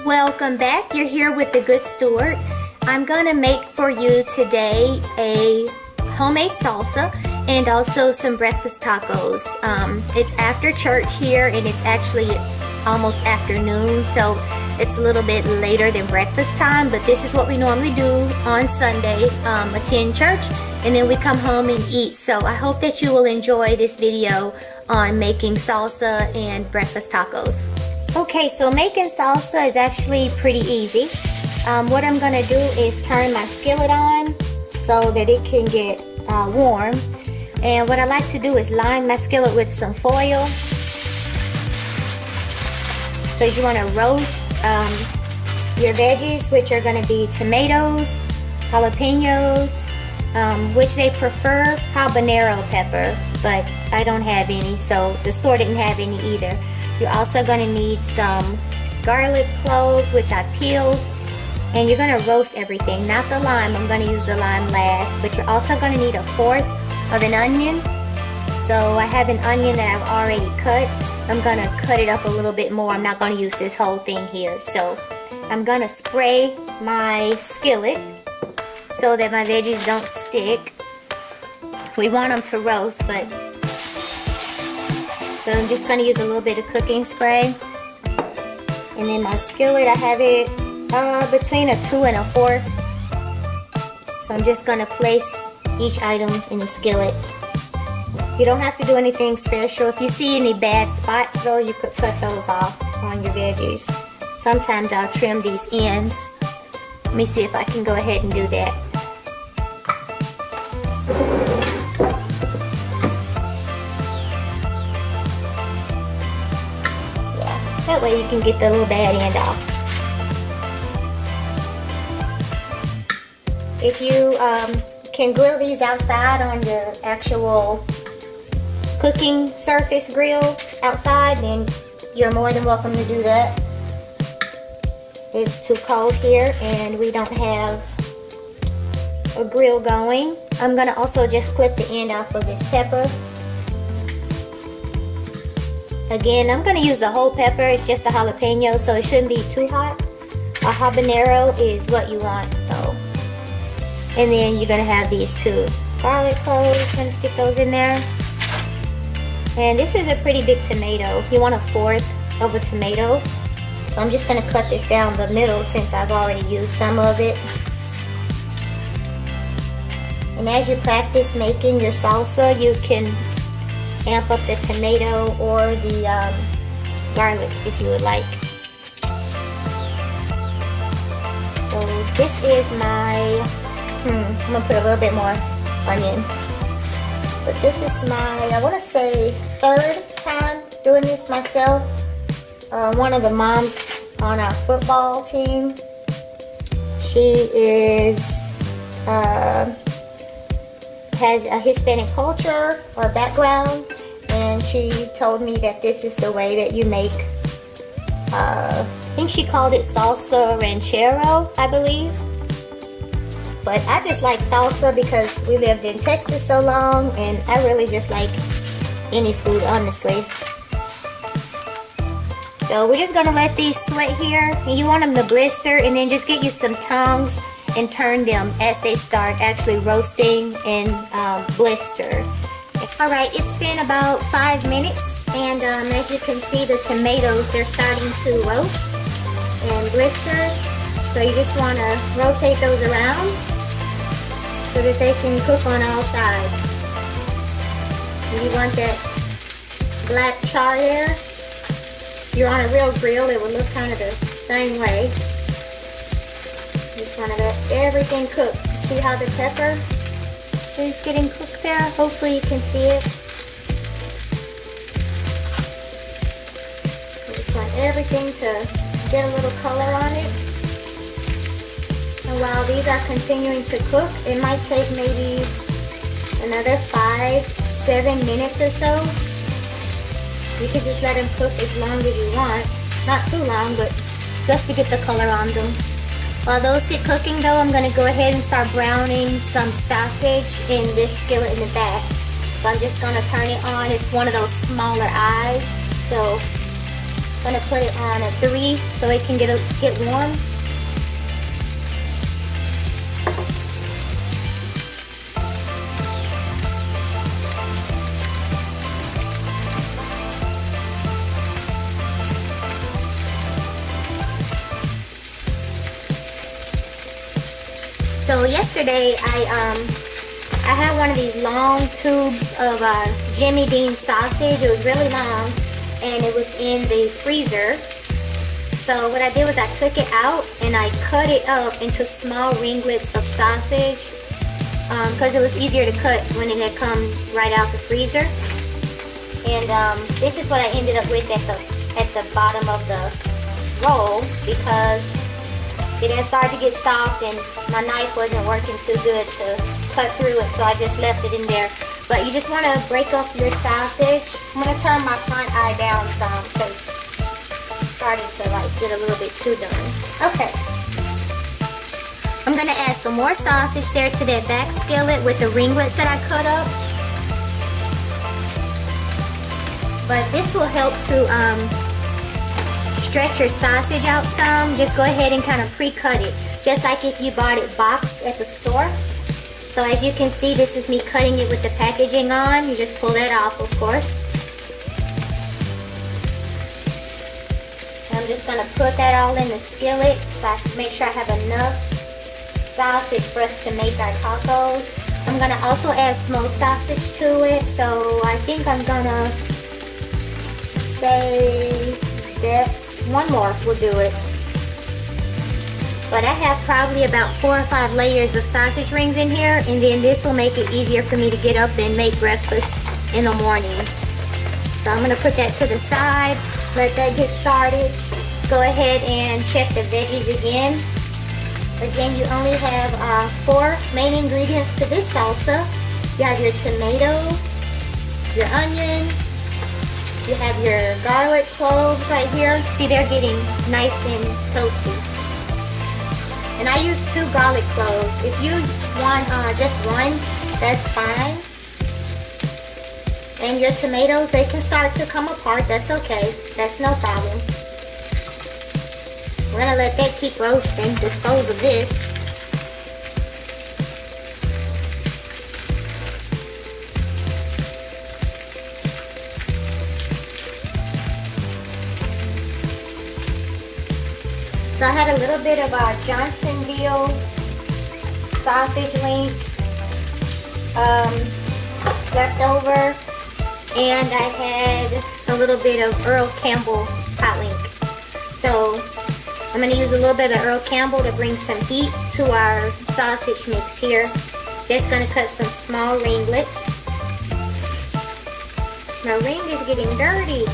Welcome back. You're here with the Good Steward. I'm gonna make for you today a homemade salsa and also some breakfast tacos. It's after church here and it's actually almost afternoon, so it's a little bit later than breakfast time, but this is what we normally do on Sunday, attend church, and then we come home and eat. So I hope that you will enjoy this video on making salsa and breakfast tacos. Okay, so making salsa is actually pretty easy. What I'm gonna do is turn my skillet on so that it can get warm. And what I like to do is line my skillet with some foil, because you want to roast your veggies, which are going to be tomatoes, jalapenos, which they prefer habanero pepper, but I don't have any, so the store didn't have any either. You're also going to need some garlic cloves, which I peeled, and you're going to roast everything, not the lime. I'm going to use the lime last, but you're also going to need 1/4 of an onion. So I have an onion that I've already cut. I'm going to cut it up a little bit more. I'm not going to use this whole thing here. So I'm going to spray my skillet so that my veggies don't stick. We want them to roast, but so I'm just going to use a little bit of cooking spray. And then my skillet, I have it between a 2 and a 4. So I'm just going to place each item in the skillet. You don't have to do anything special. If you see any bad spots though, you could cut those off on your veggies. Sometimes I'll trim these ends. Let me see if I can go ahead and do that. Yeah, that way you can get the little bad end off. If you can grill these outside on the actual cooking surface grill outside, then you're more than welcome to do that. It's too cold here and we don't have a grill going. I'm gonna also just clip the end off of this pepper. Again, I'm gonna use the whole pepper. It's just a jalapeno, so it shouldn't be too hot. A habanero is what you want though. And then you're gonna have these 2 garlic cloves. Gonna stick those in there. And this is a pretty big tomato. You want 1/4 of a tomato. So I'm just gonna cut this down the middle since I've already used some of it. And as you practice making your salsa, you can amp up the tomato or the garlic if you would like. So this is my, I'm gonna put a little bit more onion. But this is my, I want to say, 3rd time doing this myself. One of the moms on our football team, she is has a Hispanic culture or background, and she told me that this is the way that you make, I think she called it salsa ranchero, I believe. But I just like salsa because we lived in Texas so long, and I really just like any food, honestly. So we're just gonna let these sweat here, and you want them to blister, and then just get you some tongs and turn them as they start actually roasting and blister. Alright, it's been about 5 minutes, and as you can see, the tomatoes, they're starting to roast and blister. So you just want to rotate those around so that they can cook on all sides. And you want that black char there. If you're on a real grill, it would look kind of the same way. You just want to let everything cook. See how the pepper is getting cooked there? Hopefully you can see it. You just want everything to get a little color on it. And while these are continuing to cook, it might take maybe another 5-7 minutes or so. You can just let them cook as long as you want. Not too long, but just to get the color on them. While those get cooking though, I'm going to go ahead and start browning some sausage in this skillet in the back. So I'm just going to turn it on. It's one of those smaller eyes. So gonna put it on a 3 so it can get warm. So yesterday I had one of these long tubes of Jimmy Dean sausage. It was really long, and it was in the freezer. So what I did was I took it out and I cut it up into small ringlets of sausage because it was easier to cut when it had come right out the freezer. And this is what I ended up with at the bottom of the roll because it had started to get soft and my knife wasn't working too good to cut through it, so I just left it in there. But you just want to break up your sausage. I'm going to turn my front eye down some because it's starting to get a little bit too done. Okay. I'm going to add some more sausage there to that back skillet with the ringlets that I cut up. But this will help to stretch your sausage out some. Just go ahead and kind of pre-cut it, just like if you bought it boxed at the store. So as you can see, this is me cutting it with the packaging on. You just pull that off, of course. And I'm just going to put that all in the skillet so I can make sure I have enough sausage for us to make our tacos. I'm going to also add smoked sausage to it, so I think I'm going to say that one more will do it. But I have probably about 4 or 5 layers of sausage rings in here, and then this will make it easier for me to get up and make breakfast in the mornings. So I'm going to put that to the side, let that get started. Go ahead and check the veggies again. Again, you only have 4 main ingredients to this salsa. You have your tomato, your onion, you have your garlic cloves right here. See, they're getting nice and toasty. And I use 2 garlic cloves. If you want just 1, that's fine. And your tomatoes, they can start to come apart. That's okay. That's no problem. We're going to let that keep roasting. Dispose of this. So I had a little bit of our Johnsonville sausage link left over, and I had a little bit of Earl Campbell hot link. So I'm going to use a little bit of Earl Campbell to bring some heat to our sausage mix here. Just going to cut some small ringlets. My ring is getting dirty.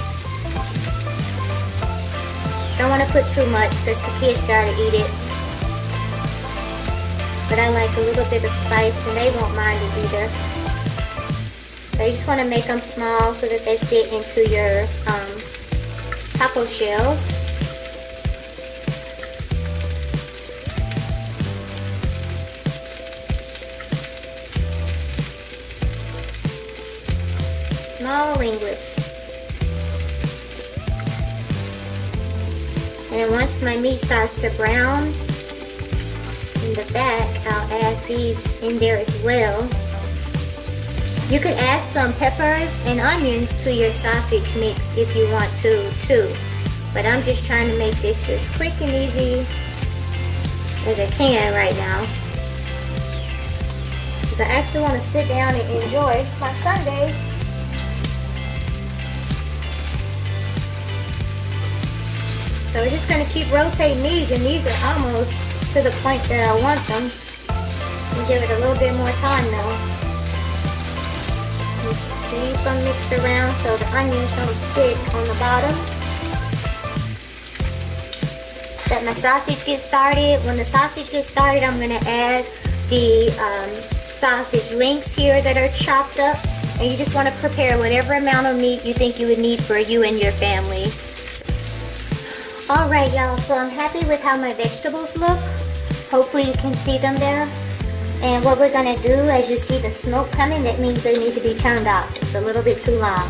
Don't want to put too much because the kids gotta eat it. But I like a little bit of spice and they won't mind it either. So you just want to make them small so that they fit into your taco shells. Small ringlets. And once my meat starts to brown in the back, I'll add these in there as well. You could add some peppers and onions to your sausage mix if you want to too. But I'm just trying to make this as quick and easy as I can right now. Because I actually want to sit down and enjoy my Sunday. So we're just going to keep rotating these, and these are almost to the point that I want them. We'll give it a little bit more time though. Just keep them mixed around so the onions don't stick on the bottom. Let my sausage get started. When the sausage gets started, I'm going to add the sausage links here that are chopped up. And you just want to prepare whatever amount of meat you think you would need for you and your family. Alright y'all, so I'm happy with how my vegetables look. Hopefully you can see them there. And what we're going to do, as you see the smoke coming, that means they need to be turned off. It's a little bit too long.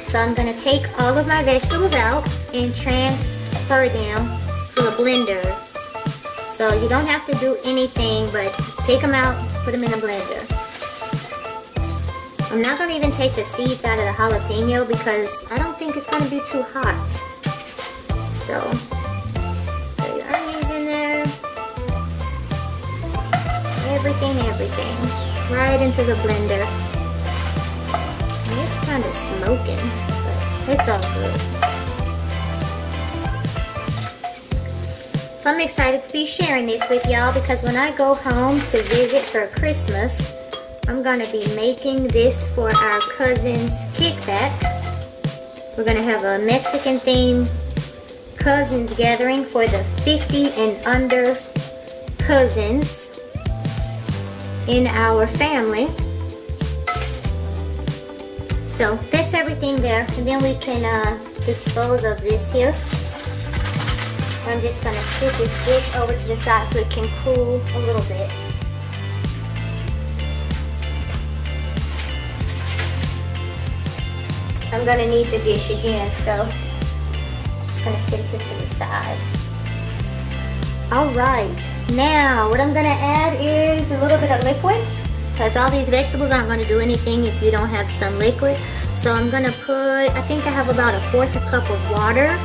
So I'm going to take all of my vegetables out and transfer them to the blender. So you don't have to do anything but take them out, put them in the blender. I'm not going to even take the seeds out of the jalapeno because I don't think it's going to be too hot. So put your onions in there. Everything. Right into the blender. It's kind of smoking, but it's all good. So I'm excited to be sharing this with y'all because when I go home to visit for Christmas, I'm going to be making this for our cousins' kickback. We're going to have a Mexican themed cousins gathering for the 50 and under cousins in our family. So that's everything there, and then we can dispose of this here. I'm just going to sit this dish over to the side so it can cool a little bit. I'm going to need the dish again, so I'm just going to sit here to the side. Alright, now what I'm going to add is a little bit of liquid, because all these vegetables aren't going to do anything if you don't have some liquid. So I'm going to put, I think I have about 1/4 cup of water.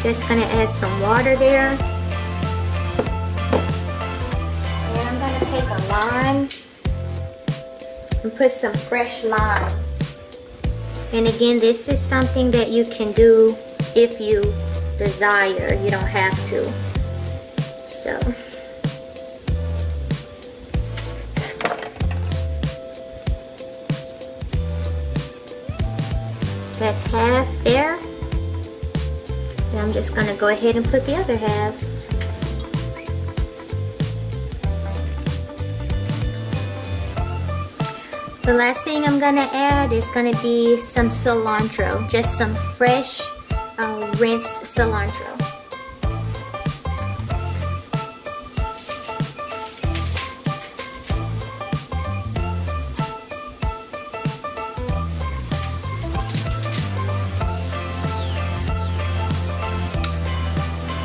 Just going to add some water there. And I'm going to take a lime and put some fresh lime. And again, this is something that you can do if you desire. You don't have to. So that's half there. And I'm just going to go ahead and put the other half. The last thing I'm going to add is going to be some cilantro. Just some fresh rinsed cilantro.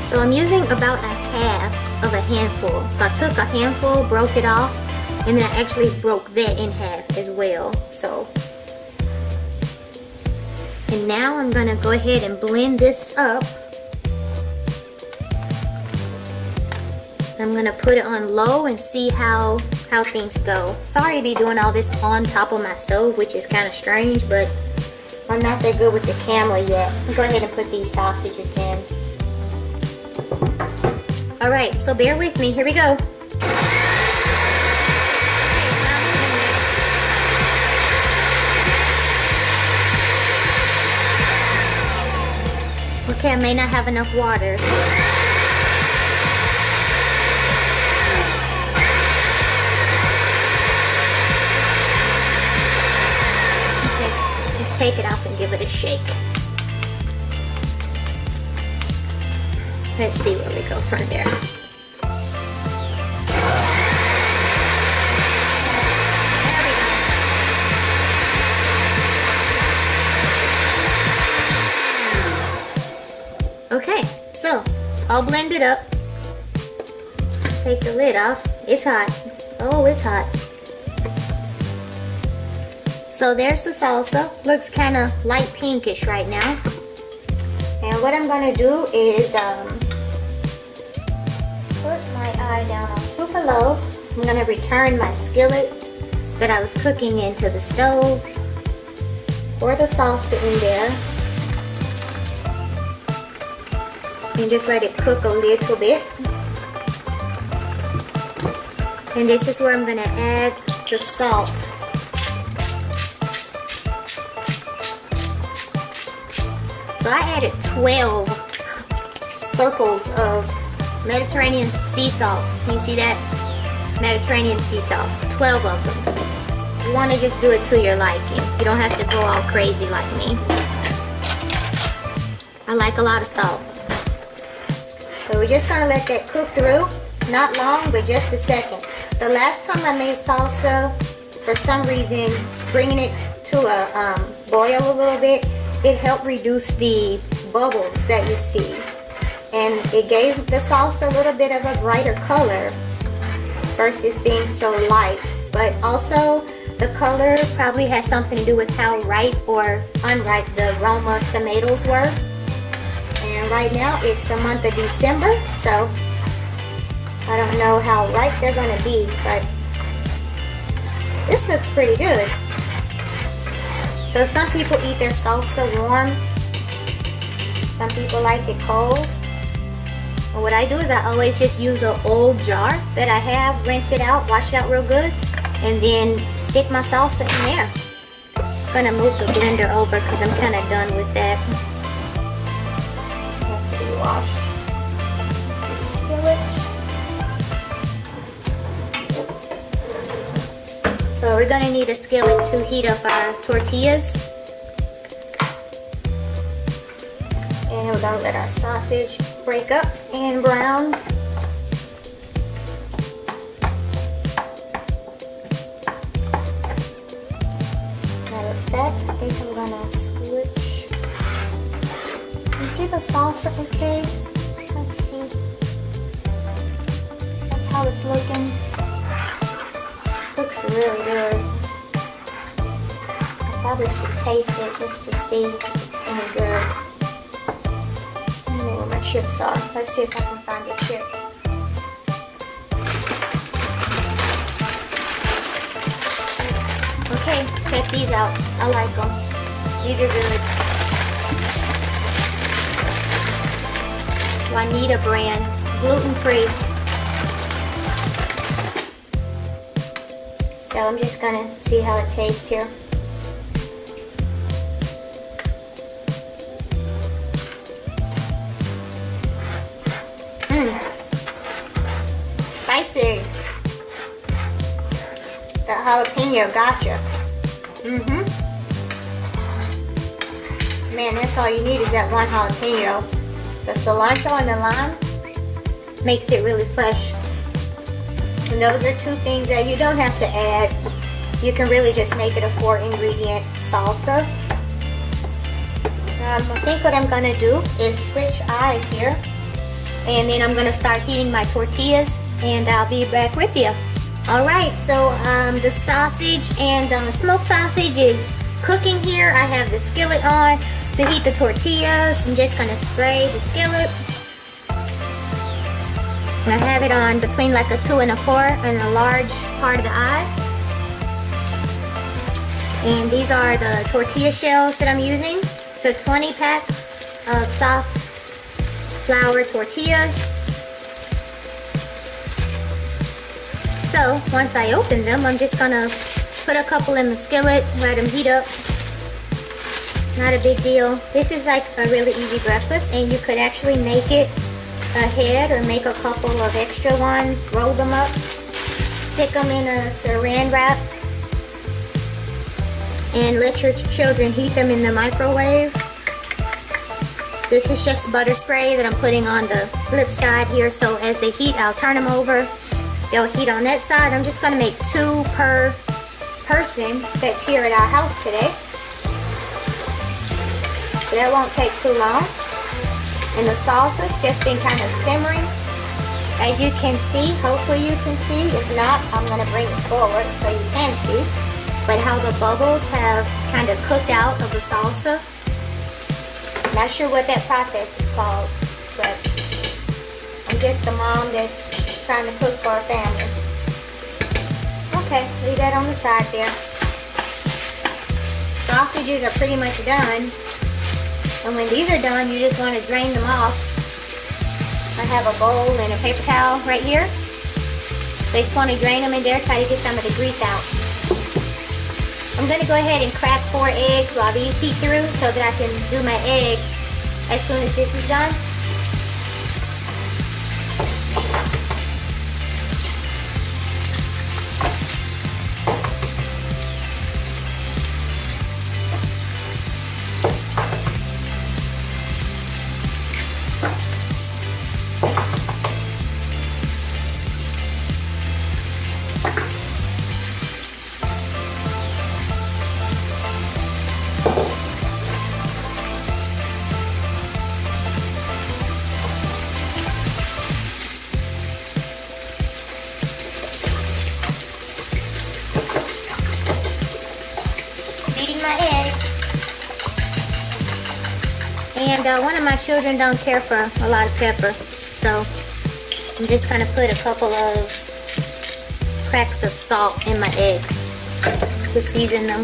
So I'm using about 1/2 of a handful. So I took a handful, broke it off, and then I actually broke that in half as well. So, and now I'm gonna go ahead and blend this up. I'm gonna put it on low and see how things go. Sorry to be doing all this on top of my stove, which is kind of strange, but I'm not that good with the camera yet. I'll go ahead and put these sausages in. Alright, so bear with me. Here we go. Okay, I may not have enough water. Okay, let's take it off and give it a shake. Let's see where we go from there. Okay, so all blended up. Take the lid off. It's hot. Oh, it's hot. So there's the salsa. Looks kind of light pinkish right now. And what I'm going to do is put my eye down on super low. I'm going to return my skillet that I was cooking into the stove. Pour the salsa in there. And just let it cook a little bit. And this is where I'm going to add the salt. So I added 12 circles of Mediterranean sea salt. Can you see that? Mediterranean sea salt. 12 of them. You want to just do it to your liking. You don't have to go all crazy like me. I like a lot of salt. So we're just going to let that cook through. Not long, but just a second. The last time I made salsa, for some reason, bringing it to a boil a little bit, it helped reduce the bubbles that you see. And it gave the salsa a little bit of a brighter color versus being so light. But also, the color probably has something to do with how ripe or unripe the Roma tomatoes were. And right now, it's the month of December, so I don't know how ripe they're going to be, but this looks pretty good. So some people eat their salsa warm. Some people like it cold. And what I do is I always just use an old jar that I have, rinse it out, wash it out real good, and then stick my salsa in there. I'm gonna move the blender over because I'm kind of done with that. It has to be washed. Skillet. So we're gonna need a skillet to heat up our tortillas. And we're gonna let our sausage break up and brown. Matter of fact, I think I'm gonna switch. You see the salsa okay? Let's see. That's how it's looking. Looks really good. I probably should taste it just to see if it's any good. I don't know where my chips are. Let's see if I can find a chip. Okay, check these out. I like them. These are good. Juanita brand, gluten-free. So I'm just gonna see how it tastes here. Spicy. That jalapeno gotcha. Man, that's all you need is that one jalapeno. The cilantro and the lime makes it really fresh. And those are two things that you don't have to add. You can really just make it a 4-ingredient salsa. I think what I'm gonna do is switch eyes here, and then I'm gonna start heating my tortillas, and I'll be back with you. Alright, so the sausage and smoked sausage is cooking here. I have the skillet on to heat the tortillas. I'm just gonna spray the skillet. And I have it on between like a 2 and a 4 in a large part of the eye. And these are the tortilla shells that I'm using. So 20 pack of soft flour tortillas. So once I open them, I'm just gonna put a couple in the skillet, let them heat up. Not a big deal. This is like a really easy breakfast, and you could actually make it ahead or make a couple of extra ones, roll them up, stick them in a saran wrap, and let your children heat them in the microwave. This is just butter spray that I'm putting on the flip side here, so as they heat, I'll turn them over. They'll heat on that side. I'm just going to make 2 per person that's here at our house today. So that won't take too long. And the salsa's just been kind of simmering. As you can see, hopefully you can see. If not, I'm going to bring it forward so you can see. But how the bubbles have kind of cooked out of the salsa. Not sure what that process is called, but I'm just a mom that's trying to cook for a family. Okay, leave that on the side there. Sausages are pretty much done. And when these are done, you just want to drain them off. I have a bowl and a paper towel right here. So you just want to drain them in there, try to get some of the grease out. I'm going to go ahead and crack 4 eggs while these heat through so that I can do my eggs as soon as this is done. one of my children don't care for a lot of pepper, so I'm just gonna put a couple of cracks of salt in my eggs to season them.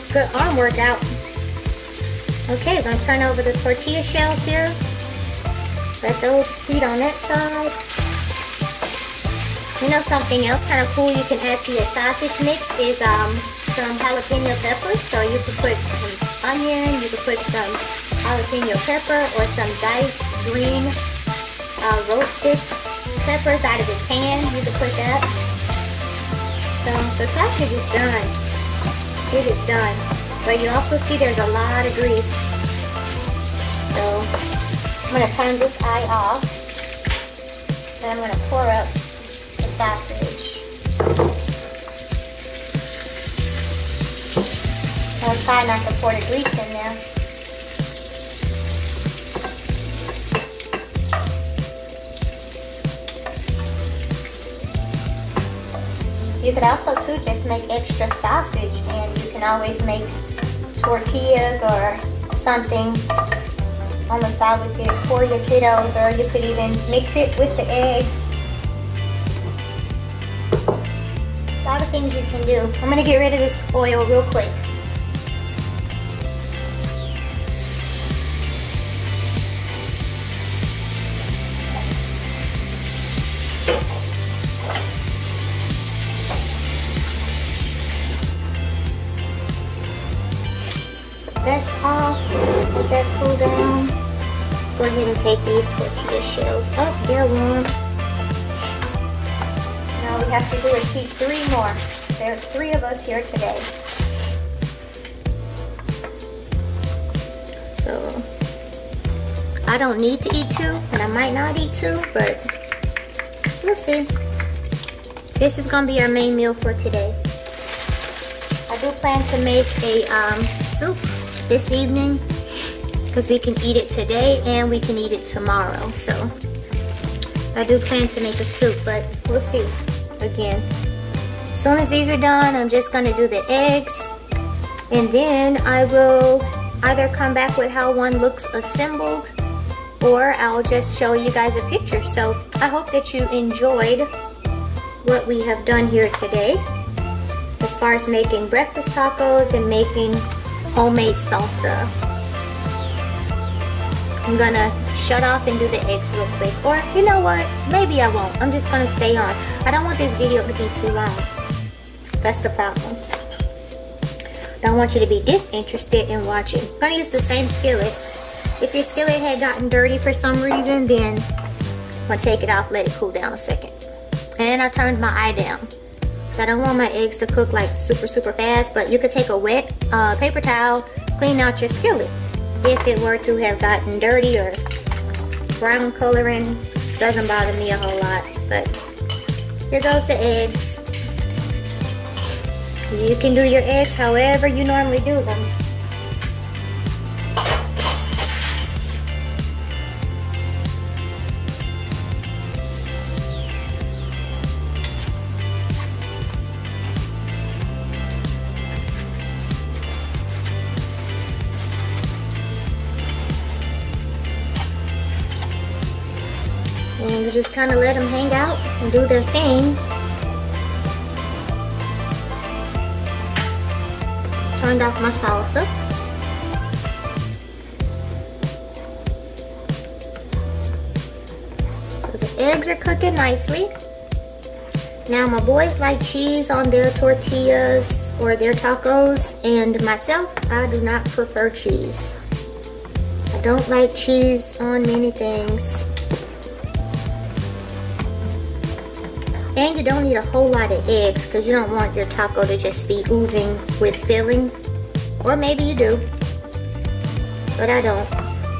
Good arm workout. Okay, gonna turn over the tortilla shells here. Let those heat on that side. You know, something else kind of cool you can add to your sausage mix is some jalapeno peppers. So you could put some onion, you could put some jalapeno pepper, or some diced green roasted peppers out of the can. You could put that. So the sausage is done. It is done. But you also see there's a lot of grease. So I'm going to turn this eye off. And I'm going to pour up the sausage. I'll try not to pour the grease in there. You could also too just make extra sausage, and you can always make tortillas or something on the side with it for your kiddos, or you could even mix it with the eggs. A lot of things you can do. I'm gonna get rid of this oil real quick. That's off. Let that cool down. Let's go ahead and take these tortilla shells up. They're warm. Now all we have to do is heat 3 more. There's 3 of us here today. So I don't need to eat 2, and I might not eat 2, but we'll see. This is gonna be our main meal for today. I do plan to make a soup this evening, because we can eat it today and we can eat it tomorrow. So I do plan to make a soup, but we'll see. Again, as soon as these are done, I'm just going to do the eggs, and then I will either come back with how one looks assembled, or I'll just show you guys a picture. So I hope that you enjoyed what we have done here today as far as making breakfast tacos and making homemade salsa. I'm gonna shut off and do the eggs real quick, or you know what, maybe I won't. I'm just gonna stay on. I don't want this video to be too long. That's the problem. Don't want you to be disinterested in watching. I'm gonna use the same skillet. If your skillet had gotten dirty for some reason, then I'm gonna take it off, let it cool down a second. And I turned my eye down, so I don't want my eggs to cook like super fast. But you could take a wet paper towel, clean out your skillet. If it were to have gotten dirty or brown coloring, doesn't bother me a whole lot. But here goes the eggs. You can do your eggs however you normally do them. And you just kind of let them hang out and do their thing. Turned off my salsa. So the eggs are cooking nicely. Now my boys like cheese on their tortillas or their tacos, and myself, I do not prefer cheese. I don't like cheese on many things. And you don't need a whole lot of eggs, because you don't want your taco to just be oozing with filling. Or maybe you do. But I don't.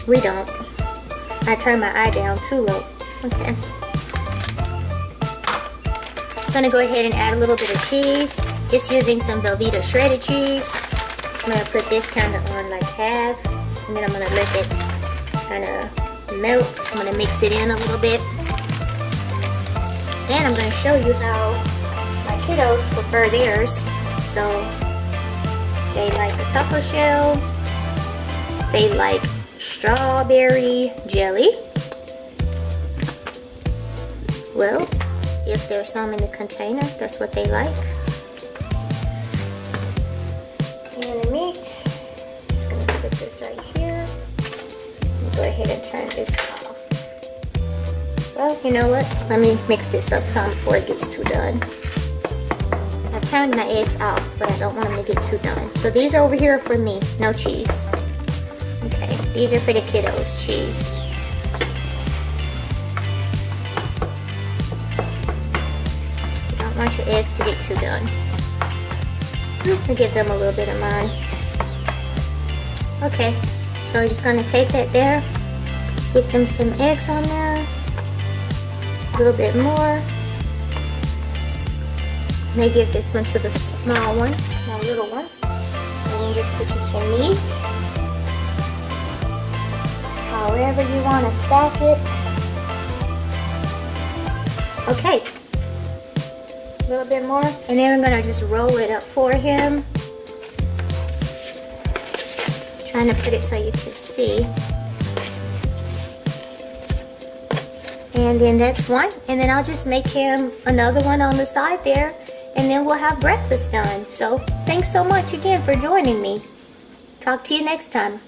We don't. I turn my eye down too low. Okay. I'm going to go ahead and add a little bit of cheese. Just using some Velveeta shredded cheese. I'm going to put this kind of on like half. And then I'm going to let it kind of melt. I'm going to mix it in a little bit. And I'm going to show you how my kiddos prefer theirs. So They like a taco shell. They like strawberry jelly. Well, if there's some in the container, that's what they like. And the meat, just gonna stick this right here. Go ahead and turn this off. Well, you know what? Let me mix this up some before it gets too done. I've turned my eggs off, but I don't want them to get too done. So these are over here for me, no cheese. Okay, these are for the kiddos, cheese. You don't want your eggs to get too done. I'll give them a little bit of mine. Okay, so we're just gonna take that there, stick them some eggs on there, a little bit more. May give this one to the small one, my little one. And then just put you some meat. However you want to stack it. Okay. A little bit more. And then I'm going to just roll it up for him. Trying to put it so you can see. And then that's one. And then I'll just make him another one on the side there. And then we'll have breakfast done. So thanks so much again for joining me. Talk to you next time.